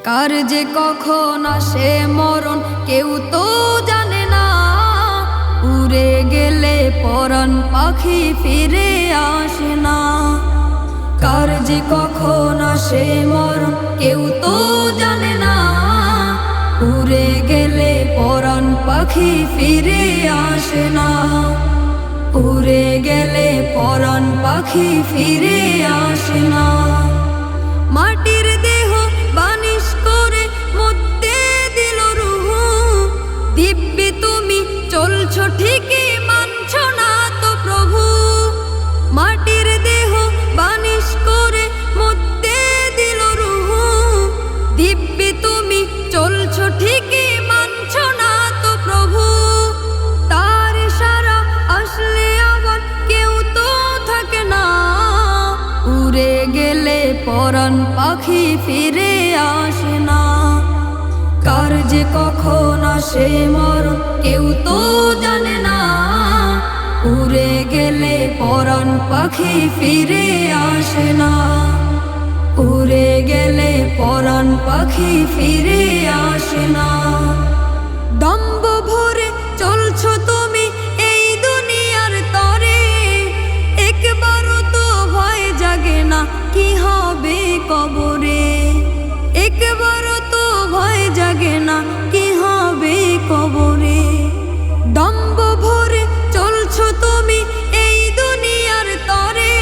কার যে কখন আসে মরণ কেউ তো জানে না। উড়ে গেলে পরাণ পাখি ফিরে আসে না। কার যে কখন আসে মরণ কেউ তো জানে না। উড়ে গেলে পরাণ পাখি ফিরে আসে না। উড়ে গেলে পরাণ পাখি ফিরে আসে না। মাটির দেহ বানিশ করে মরতে দিল রুহু। দিব্যি তুমি চলছো ঠিকই মানছ না তো প্রভু। মাটির দেহ বানিশ করে মরতে দিল রুহু। দিব্যি তুমি চলছো ঠিকই মানছ না তো প্রভু। তার ইশারা আসলে আবার কেউ তো থাকে না। উড়ে গেলে পরাণ পাখি ফিরে আসে না। কার যে কখন আসে মরণ কেউ তো জানে না। উড়ে গেলে পরাণ পাখি ফিরে আসে না। উড়ে গেলে পরাণ পাখি ফিরে আসে না। দম্ভ ভরে চলছো তুমি এই দুনিয়ার তরে। একবারও তো ভয় জাগে না কি হবে কবরে। একবারও তো ভয় জাগে না কি হবে কবরে। দম্ভ ভরে চলছো তুমি এই দুনিয়ার তরে।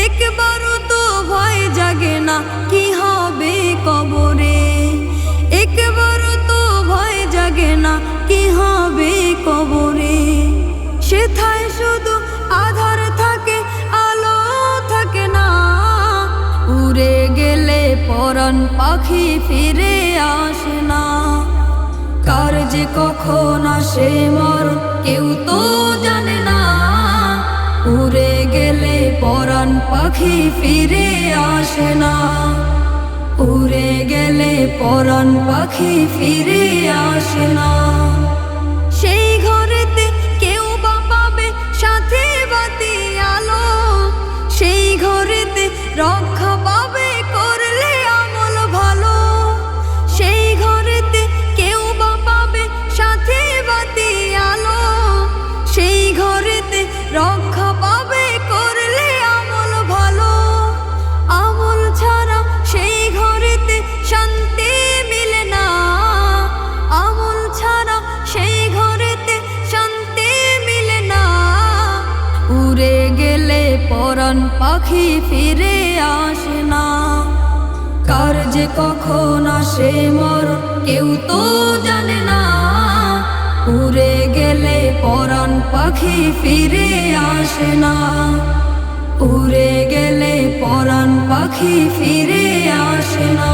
একবারও তো ভয় জাগে না কি হবে কবরে। একবারও তো ভয় জাগে না কি হবে কবরে। সেথায় শুধু আধার থাকে আলো থাকে না। উড়ে গেলে পরাণ পাখি ফিরে আসে না। কার যে কখন আসে মরণ কেউ তো জানে না। উড়ে গেলে পরাণ পাখি ফিরে আসে না। উড়ে গেলে পরাণ পাখি ফিরে আসে না। সেই ঘরেতে কেউ বা পাবে সাথে বাতি আলো। সেই ঘরেতে রক্ষা পাবে করলে আমল ভালো। সেই ঘরেতে কেউ বা পাবে সাথে বাতি আলো। সেই ঘরেতে রক্ষা পাবে করলে আমল ভালো। আমল ছাড়া সেই ঘরেতে শান্তি মিলে না। আমল ছাড়া সেই ঘরেতে শান্তি মিলে না। উড়ে গেলে পরাণ পাখি ফিরে আসে না। কার যে কখন আসে মরণ কেউ তো জানে না। উড়ে গেলে পরাণ পাখি ফিরে আসে না। উড়ে গেলে পরাণ পাখি ফিরে আসে না।